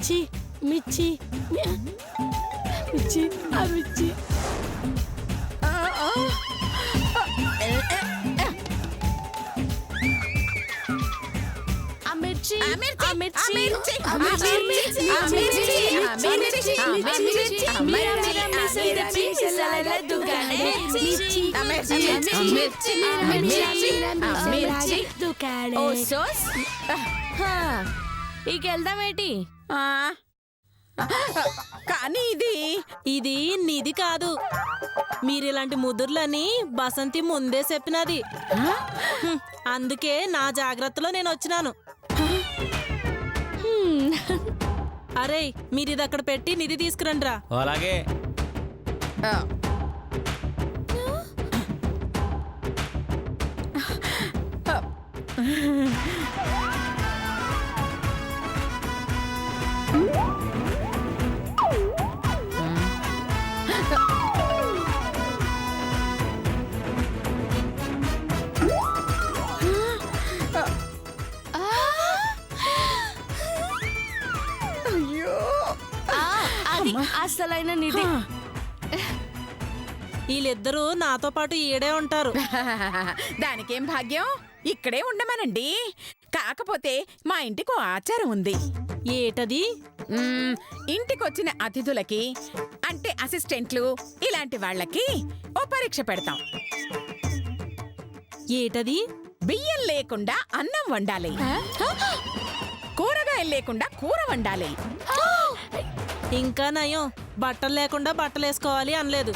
మిర్చి మిర్చి మిర్చి మిర్చి వెళ్దామేటి కానీ ఇది నీది కాదు. మీరిలాంటి ముదుర్లని బసంతి ముందే చెప్పినది. అందుకే నా జాగ్రత్తలో నేను వచ్చినాను. అరే మీరిది అక్కడ పెట్టి నిధి తీసుకురండ్రా. అలాగే. అది అసలైన నిధి. వీళ్ళిద్దరూ నాతో పాటు ఈడే ఉంటారు. దానికేం భాగ్యం, ఇక్కడే ఉండమనండి. కాకపోతే మా ఇంటికి ఆచారం ఉంది. ఏటది? ఇంటికొచ్చిన అతిథులకి అంటే అసిస్టెంట్లు ఇలాంటి వాళ్ళకి ఓ పరీక్ష పెడతాం. ఏటది? బియ్యం లేకుండా అన్నం వండాలి, కూరగాయలు లేకుండా కూర వండాలి. ఇంకా నయం బట్టలు లేకుండా బట్టలు వేసుకోవాలి అనలేదు.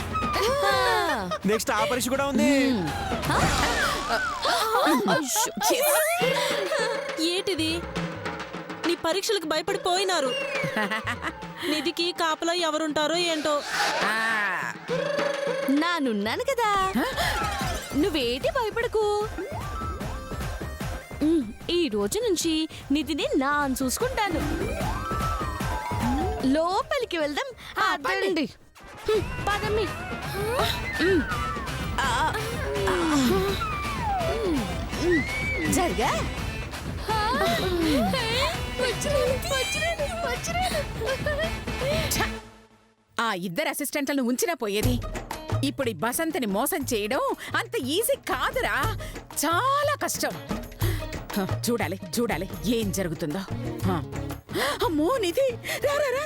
నెక్స్ట్ ఆ పరీక్ష కూడా ఉంది. ఏటిది? నీ పరీక్షలకు భయపడిపోయినారు. నిధికి కాపలా ఎవరుంటారో ఏంటో. నానున్నాను కదా, నువ్వేటి భయపడకు. ఈ రోజు నుంచి నిధిని నాన్ చూసుకుంటాను. లోపలికి వెళ్దాం. అదండి పదమ్మి. జరగా ఆ ఇద్దరు అసిస్టెంట్లను ఉంచినా పోయేది. ఇప్పుడు ఈ బసంతిని మోసం చేయడం అంత ఈజీ కాదురా, చాలా కష్టం. చూడాలి చూడాలి ఏం జరుగుతుందో. అమ్మో నిధి, రా రా రా.